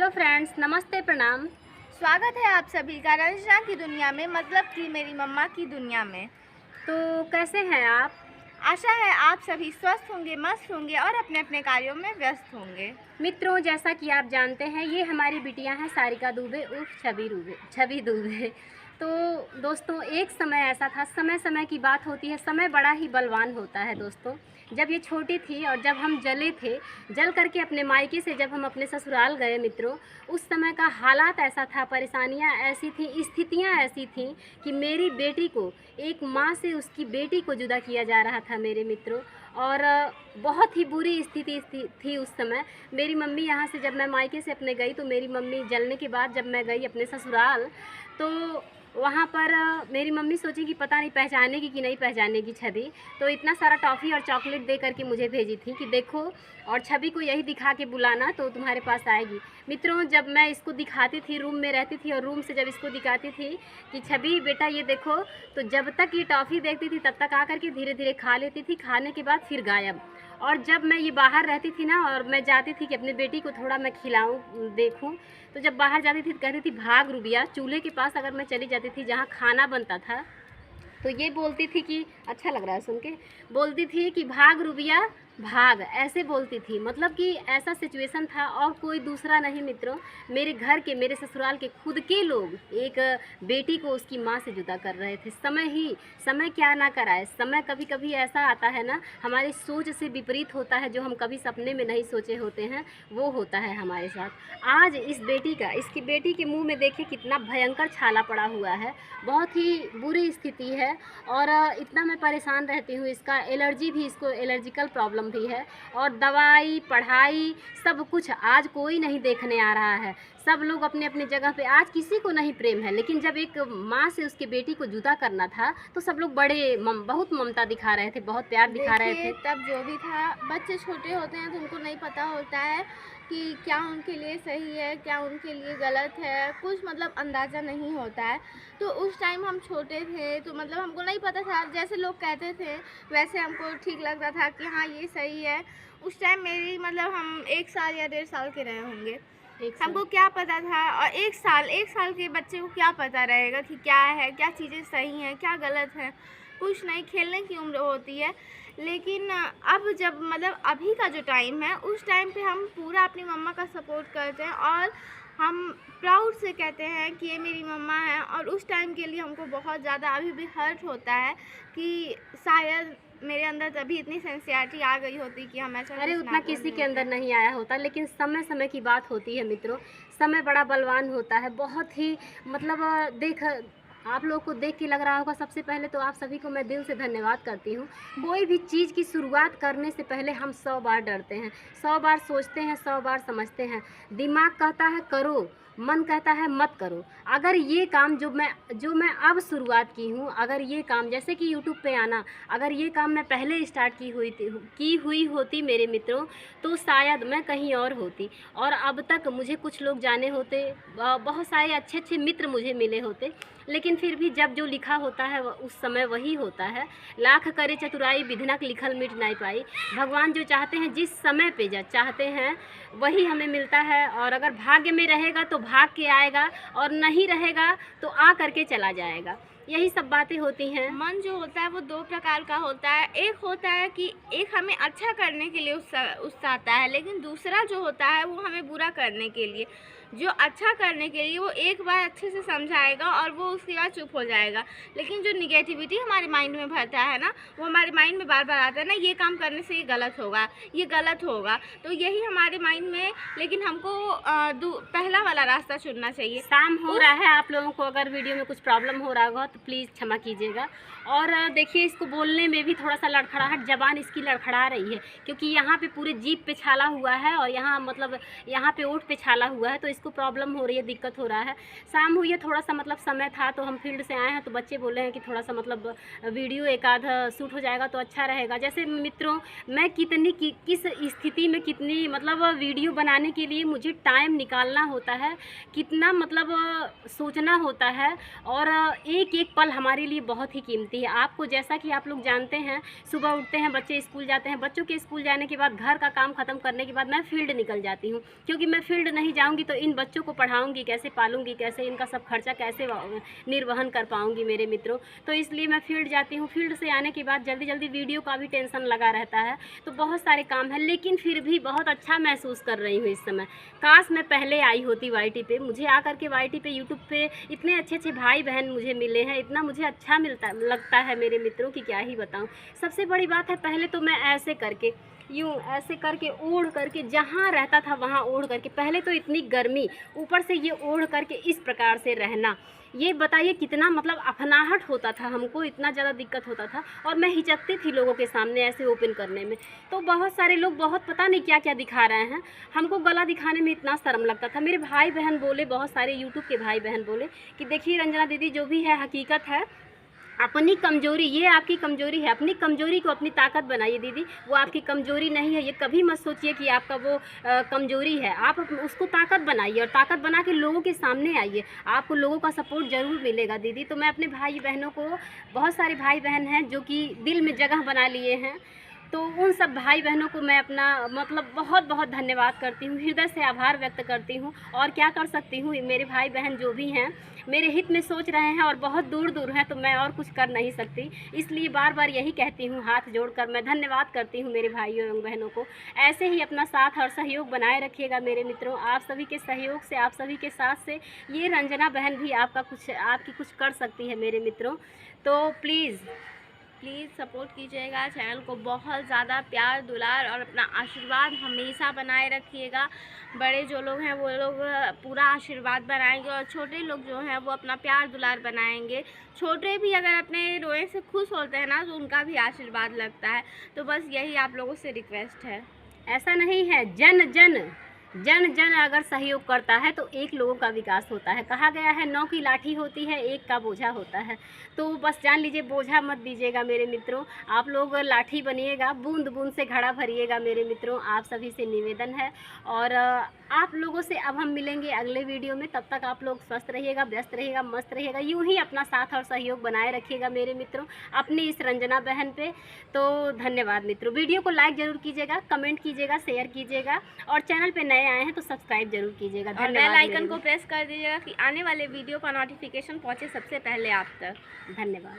Hello friends, नमस्ते, प्रणाम। स्वागत है आप सभी का रंजना की दुनिया में, मतलब कि मेरी मम्मा की दुनिया में। तो कैसे हैं आप? आशा है आप सभी स्वस्थ होंगे, मस्त होंगे और अपने अपने कार्यों में व्यस्त होंगे। मित्रों, जैसा कि आप जानते हैं, ये हमारी बिटिया हैं सारिका दुबे उर्फ छवि दुबे। तो दोस्तों, एक समय ऐसा था, समय समय की बात होती है, समय बड़ा ही बलवान होता है दोस्तों। जब ये छोटी थी और जब हम जले थे, जल करके अपने मायके से जब हम अपने ससुराल गए मित्रों, उस समय का हालात ऐसा था, परेशानियां ऐसी थी, स्थितियां ऐसी थी कि मेरी बेटी को, एक माँ से उसकी बेटी को जुदा किया जा रहा था मेरे मित्रों। और बहुत ही बुरी स्थिति थी उस समय। मेरी मम्मी यहाँ से, जब मैं मायके से अपने गई, तो मेरी मम्मी जलने के बाद जब मैं गई अपने ससुराल, तो वहाँ पर मेरी मम्मी सोची कि पता नहीं पहचानेगी कि नहीं पहचानेगी छवि। तो इतना सारा टॉफ़ी और चॉकलेट दे करके मुझे भेजी थी कि देखो, और छवि को यही दिखा के बुलाना तो तुम्हारे पास आएगी। मित्रों, जब मैं इसको दिखाती थी, रूम में रहती थी और रूम से जब इसको दिखाती थी कि छवि बेटा ये देखो, तो जब तक ये टॉफ़ी देखती थी तब तक आकर के धीरे धीरे खा लेती थी, खाने के बाद फिर गायब। और जब मैं ये बाहर रहती थी ना, और मैं जाती थी कि अपनी बेटी को थोड़ा मैं खिलाऊं, देखूं, तो जब बाहर जाती थी तो कहती थी भाग रूबिया। चूल्हे के पास अगर मैं चली जाती थी जहाँ खाना बनता था, तो ये बोलती थी कि अच्छा लग रहा है सुन के, बोलती थी कि भाग रूबिया भाग, ऐसे बोलती थी। मतलब कि ऐसा सिचुएशन था और कोई दूसरा नहीं मित्रों। मेरे घर के, मेरे ससुराल के खुद के लोग एक बेटी को उसकी माँ से जुदा कर रहे थे। समय क्या ना कराए। समय कभी कभी ऐसा आता है ना, हमारी सोच से विपरीत होता है, जो हम कभी सपने में नहीं सोचे होते हैं, वो होता है हमारे साथ। आज इसकी बेटी के मुंह में देखिए कितना भयंकर छाला पड़ा हुआ है, बहुत ही बुरी स्थिति है। और इतना मैं परेशान रहती हूँ, इसका एलर्जी भी, इसको एलर्जिकल प्रॉब्लम भी है, और दवाई पढ़ाई सब कुछ आज कोई नहीं देखने आ रहा है। सब लोग अपने अपने जगह पे, आज किसी को नहीं प्रेम है। लेकिन जब एक माँ से उसकी बेटी को जुदा करना था तो सब लोग बहुत ममता दिखा रहे थे, बहुत प्यार दिखा रहे थे। तब जो भी था, बच्चे छोटे होते हैं तो उनको नहीं पता होता है कि क्या उनके लिए सही है, क्या उनके लिए गलत है, कुछ मतलब अंदाज़ा नहीं होता है। तो उस टाइम हम छोटे थे तो मतलब हमको नहीं पता था, जैसे लोग कहते थे वैसे हमको ठीक लगता था कि हाँ ये सही है। उस टाइम मेरी मतलब हम 1 साल या 1.5 साल के रहे होंगे। हमको क्या पता था, और 1 साल के बच्चे को क्या पता रहेगा कि क्या है, क्या चीज़ें सही हैं, क्या गलत है। कुछ नहीं, खेलने की उम्र होती है। लेकिन अब जब मतलब अभी का जो टाइम है, उस टाइम पे हम पूरा अपनी मम्मा का सपोर्ट करते हैं और हम प्राउड से कहते हैं कि ये मेरी मम्मा है। और उस टाइम के लिए हमको बहुत ज़्यादा अभी भी हर्ट होता है कि शायद मेरे अंदर तभी इतनी सिंसियरिटी आ गई होती कि हम ऐसा अरे कुछ उतना ना किसी बोल के अंदर देते। नहीं आया होता, लेकिन समय समय की बात होती है मित्रों। समय बड़ा बलवान होता है, बहुत ही मतलब देख, आप लोग को देख के लग रहा होगा, सबसे पहले तो आप सभी को मैं दिल से धन्यवाद करती हूँ। कोई भी चीज़ की शुरुआत करने से पहले हम 100 बार डरते हैं, 100 बार सोचते हैं, 100 बार समझते हैं। दिमाग कहता है करो, मन कहता है मत करो। अगर ये काम जो मैं अब शुरुआत की हूँ, अगर ये काम जैसे कि यूट्यूब पे आना, अगर ये काम मैं पहले स्टार्ट की हुई होती मेरे मित्रों, तो शायद मैं कहीं और होती, और अब तक मुझे कुछ लोग जाने होते, बहुत सारे अच्छे अच्छे मित्र मुझे मिले होते। लेकिन फिर भी जब जो लिखा होता है उस समय वही होता है। लाख करे चतुराई विधिनक लिखल मिट नहीं पाई। भगवान जो चाहते हैं, जिस समय पे चाहते हैं, वही हमें मिलता है। और अगर भाग्य में रहेगा तो भाग के आएगा, और नहीं रहेगा तो आ करके चला जाएगा। यही सब बातें होती हैं। मन जो होता है वो 2 प्रकार का होता है। एक होता है कि एक हमें अच्छा करने के लिए उकसाता है, लेकिन दूसरा जो होता है वो हमें बुरा करने के लिए। जो अच्छा करने के लिए वो एक बार अच्छे से समझाएगा और वो उसके बाद चुप हो जाएगा। लेकिन जो नेगेटिविटी हमारे माइंड में भरता है ना, वो हमारे माइंड में बार बार आता है ना, ये काम करने से ये गलत होगा, ये गलत होगा। तो यही हमारे माइंड में, लेकिन हमको पहला वाला रास्ता चुनना चाहिए। शाम हो रहा है, आप लोगों को अगर वीडियो में कुछ प्रॉब्लम हो रहा होगा तो प्लीज़ क्षमा कीजिएगा। और देखिए, इसको बोलने में भी थोड़ा सा लड़खड़ाहट, ज़बान इसकी लड़खड़ा रही है, क्योंकि यहाँ पे पूरे जीभ पे छाला हुआ है, और यहाँ मतलब यहाँ पे ओठ पे छाला हुआ है, तो इसको प्रॉब्लम हो रही है, दिक्कत हो रहा है। शाम हुई है, थोड़ा सा मतलब समय था, तो हम फील्ड से आए हैं, तो बच्चे बोले हैं कि थोड़ा सा मतलब वीडियो एक आधा शूट हो जाएगा तो अच्छा रहेगा। जैसे मित्रों, मैं किस स्थिति में कितनी मतलब वीडियो बनाने के लिए मुझे टाइम निकालना होता है, कितना मतलब सोचना होता है, और एक एक पल हमारे लिए बहुत ही कीमती है। आपको जैसा कि आप लोग जानते हैं, सुबह उठते हैं, बच्चे स्कूल जाते हैं, बच्चों के स्कूल जाने के बाद घर का काम ख़त्म करने के बाद मैं फील्ड निकल जाती हूँ, क्योंकि मैं फील्ड नहीं जाऊँगी तो इन बच्चों को पढ़ाऊँगी कैसे, पालूँगी कैसे, इनका सब खर्चा कैसे निर्वहन कर पाऊँगी मेरे मित्रों। तो इसलिए मैं फील्ड जाती हूँ। फील्ड से आने के बाद जल्दी जल्दी वीडियो का भी टेंशन लगा रहता है, तो बहुत सारे काम हैं, लेकिन फिर भी बहुत अच्छा महसूस कर रही हूँ इस समय। काश मैं पहले आई होती वाईटी पे। मुझे आकर के वाईटी पे, यूट्यूब पे इतने अच्छे अच्छे भाई बहन मुझे मिले हैं, इतना मुझे अच्छा लगता है मेरे मित्रों की क्या ही बताऊँ। सबसे बड़ी बात है, पहले तो मैं ऐसे करके, यूँ ऐसे करके ओढ़ करके, जहाँ रहता था वहाँ ओढ़ करके, पहले तो इतनी गर्मी, ऊपर से ये ओढ़ करके इस प्रकार से रहना, ये बताइए कितना मतलब अपनाहट होता था, हमको इतना ज़्यादा दिक्कत होता था, और मैं हिचकती थी लोगों के सामने ऐसे ओपन करने में। तो बहुत सारे लोग बहुत पता नहीं क्या क्या दिखा रहे हैं, हमको गला दिखाने में इतना शर्म लगता था। मेरे भाई बहन बोले, बहुत सारे यूट्यूब के भाई बहन बोले कि देखिए रंजना दीदी, जो भी है हकीकत है, अपनी कमज़ोरी, ये आपकी कमज़ोरी है, अपनी कमज़ोरी को अपनी ताकत बनाइए दीदी, वो आपकी कमज़ोरी नहीं है। ये कभी मत सोचिए कि आपका वो कमज़ोरी है, आप उसको ताकत बनाइए, और ताकत बना के लोगों के सामने आइए, आपको लोगों का सपोर्ट ज़रूर मिलेगा दीदी। तो मैं अपने भाई बहनों को, बहुत सारे भाई बहन हैं जो कि दिल में जगह बना लिए हैं, तो उन सब भाई बहनों को मैं अपना मतलब बहुत बहुत धन्यवाद करती हूँ, हृदय से आभार व्यक्त करती हूँ। और क्या कर सकती हूँ, मेरे भाई बहन जो भी हैं मेरे हित में सोच रहे हैं और बहुत दूर दूर हैं, तो मैं और कुछ कर नहीं सकती। इसलिए बार बार यही कहती हूँ, हाथ जोड़कर मैं धन्यवाद करती हूँ मेरे भाइयों एवं बहनों को। ऐसे ही अपना साथ और सहयोग बनाए रखिएगा मेरे मित्रों। आप सभी के सहयोग से, आप सभी के साथ से ये रंजना बहन भी आपकी कुछ कर सकती है मेरे मित्रों। तो प्लीज़ सपोर्ट कीजिएगा, चैनल को बहुत ज़्यादा प्यार दुलार और अपना आशीर्वाद हमेशा बनाए रखिएगा। बड़े जो लोग हैं वो लोग पूरा आशीर्वाद बनाएंगे, और छोटे लोग जो हैं वो अपना प्यार दुलार बनाएंगे। छोटे भी अगर अपने रोए से खुश होते हैं ना, तो उनका भी आशीर्वाद लगता है। तो बस यही आप लोगों से रिक्वेस्ट है। ऐसा नहीं है, जन जन जन जन अगर सहयोग करता है तो एक लोगों का विकास होता है। कहा गया है 9 की लाठी होती है, एक का बोझा होता है। तो बस जान लीजिए, बोझा मत दीजिएगा मेरे मित्रों, आप लोग लाठी बनिएगा, बूंद बूंद से घड़ा भरिएगा मेरे मित्रों। आप सभी से निवेदन है, और आप लोगों से अब हम मिलेंगे अगले वीडियो में। तब तक आप लोग स्वस्थ रहिएगा, व्यस्त रहिएगा, मस्त रहिएगा, यूँ ही अपना साथ और सहयोग बनाए रखिएगा मेरे मित्रों अपनी इस रंजना बहन पे। तो धन्यवाद मित्रों। वीडियो को लाइक ज़रूर कीजिएगा, कमेंट कीजिएगा, शेयर कीजिएगा, और चैनल पे नए आए हैं तो सब्सक्राइब जरूर कीजिएगा। और धन्यवाद। बेल आइकन को प्रेस कर दीजिएगा कि आने वाले वीडियो का नोटिफिकेशन पहुंचे सबसे पहले आप तक। धन्यवाद।